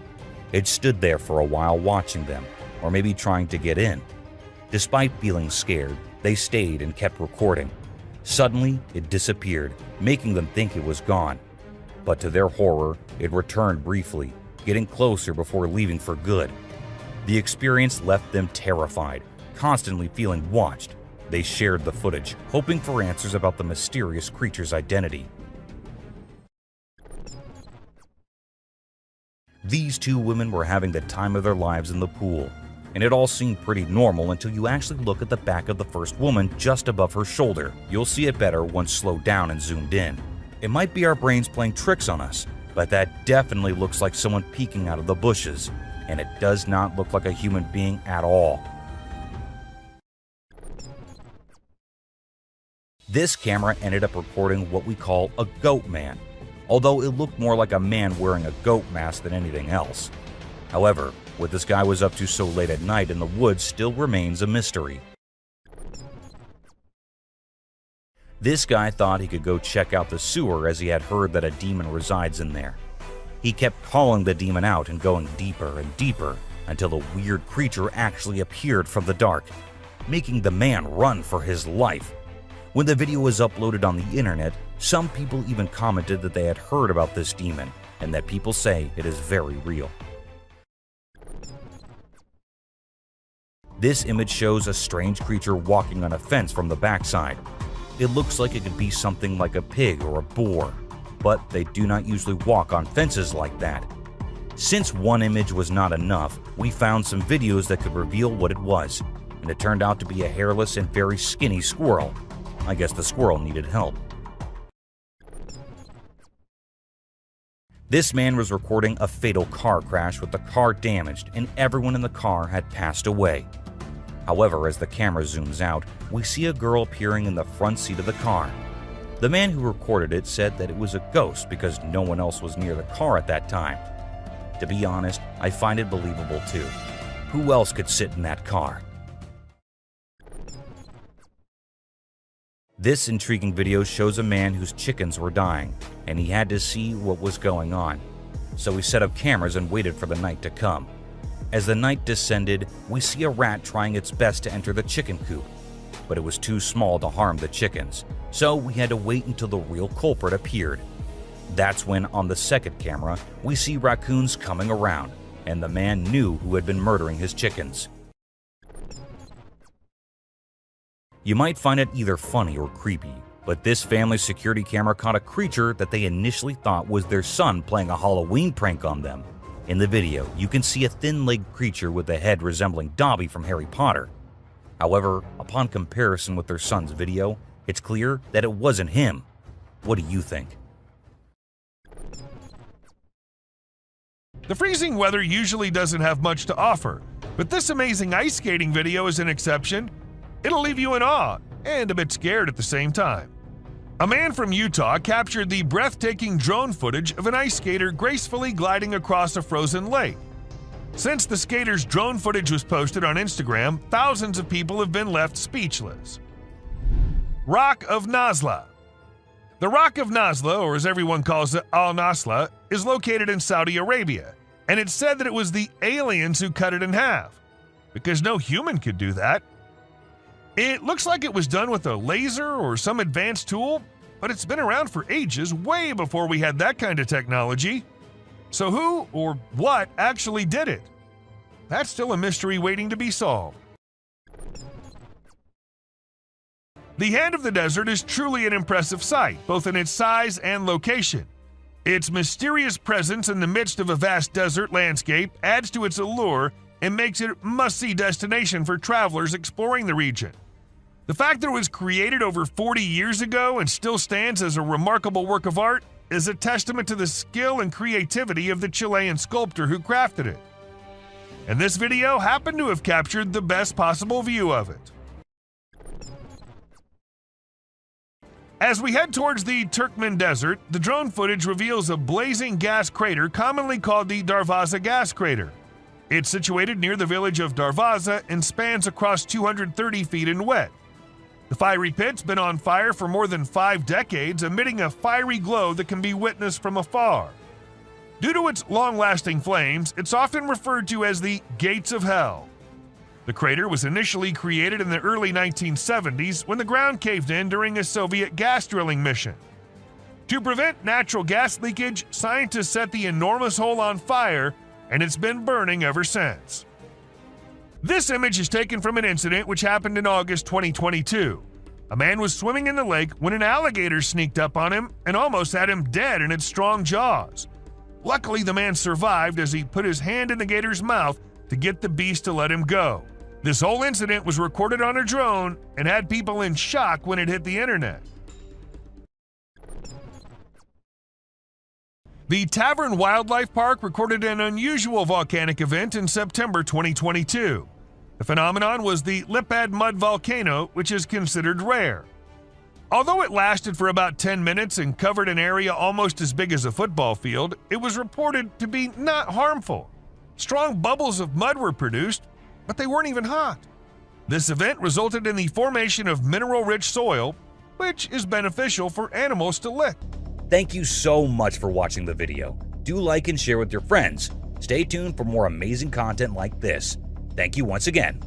It stood there for a while watching them, or maybe trying to get in. Despite feeling scared, they stayed and kept recording. Suddenly, it disappeared, making them think it was gone. But to their horror, it returned briefly, getting closer before leaving for good. The experience left them terrified, constantly feeling watched. They shared the footage, hoping for answers about the mysterious creature's identity. These two women were having the time of their lives in the pool, and it all seemed pretty normal until you actually look at the back of the first woman just above her shoulder. You'll see it better once slowed down and zoomed in. It might be our brains playing tricks on us, but that definitely looks like someone peeking out of the bushes, and it does not look like a human being at all. This camera ended up recording what we call a goat man, although it looked more like a man wearing a goat mask than anything else. However, what this guy was up to so late at night in the woods still remains a mystery. This guy thought he could go check out the sewer as he had heard that a demon resides in there. He kept calling the demon out and going deeper and deeper until a weird creature actually appeared from the dark, making the man run for his life. When the video was uploaded on the internet, some people even commented that they had heard about this demon and that people say it is very real. This image shows a strange creature walking on a fence from the backside. It looks like it could be something like a pig or a boar, but they do not usually walk on fences like that. Since one image was not enough, we found some videos that could reveal what it was, and it turned out to be a hairless and very skinny squirrel. I guess the squirrel needed help. This man was recording a fatal car crash with the car damaged and everyone in the car had passed away. However, as the camera zooms out, we see a girl appearing in the front seat of the car. The man who recorded it said that it was a ghost because no one else was near the car at that time. To be honest, I find it believable too. Who else could sit in that car? This intriguing video shows a man whose chickens were dying, and he had to see what was going on. So he set up cameras and waited for the night to come. As the night descended, we see a rat trying its best to enter the chicken coop, but it was too small to harm the chickens, so we had to wait until the real culprit appeared. That's when, on the second camera, we see raccoons coming around, and the man knew who had been murdering his chickens. You might find it either funny or creepy, but this family's security camera caught a creature that they initially thought was their son playing a Halloween prank on them. In the video, you can see a thin-legged creature with a head resembling Dobby from Harry Potter. However, upon comparison with their son's video, it's clear that it wasn't him. What do you think? The freezing weather usually doesn't have much to offer, but this amazing ice skating video is an exception. It'll leave you in awe and a bit scared at the same time. A man from Utah captured the breathtaking drone footage of an ice skater gracefully gliding across a frozen lake. Since the skater's drone footage was posted on Instagram, thousands of people have been left speechless. Rock of Nazla. The Rock of Nazla, or as everyone calls it, Al-Nasla, is located in Saudi Arabia, and it's said that it was the aliens who cut it in half, because no human could do that. It looks like it was done with a laser or some advanced tool, but it's been around for ages, way before we had that kind of technology. So who or what actually did it? That's still a mystery waiting to be solved. The Hand of the Desert is truly an impressive sight, both in its size and location. Its mysterious presence in the midst of a vast desert landscape adds to its allure and makes it a must-see destination for travelers exploring the region. The fact that it was created over 40 years ago and still stands as a remarkable work of art is a testament to the skill and creativity of the Chilean sculptor who crafted it. And this video happened to have captured the best possible view of it. As we head towards the Turkmen Desert, the drone footage reveals a blazing gas crater commonly called the Darvaza gas crater. It's situated near the village of Darvaza and spans across 230 feet in width. The fiery pit's been on fire for more than 5 decades, emitting a fiery glow that can be witnessed from afar. Due to its long-lasting flames, it's often referred to as the Gates of Hell. The crater was initially created in the early 1970s when the ground caved in during a Soviet gas drilling mission. To prevent natural gas leakage, scientists set the enormous hole on fire, and it's been burning ever since. This image is taken from an incident which happened in August 2022. A man was swimming in the lake when an alligator sneaked up on him and almost had him dead in its strong jaws. Luckily, the man survived as he put his hand in the gator's mouth to get the beast to let him go. This whole incident was recorded on a drone and had people in shock when it hit the internet. The Tavern Wildlife Park recorded an unusual volcanic event in September 2022. The phenomenon was the Lipad Mud Volcano, which is considered rare. Although it lasted for about 10 minutes and covered an area almost as big as a football field, it was reported to be not harmful. Strong bubbles of mud were produced, but they weren't even hot. This event resulted in the formation of mineral-rich soil, which is beneficial for animals to lick. Thank you so much for watching the video. Do like and share with your friends. Stay tuned for more amazing content like this. Thank you once again.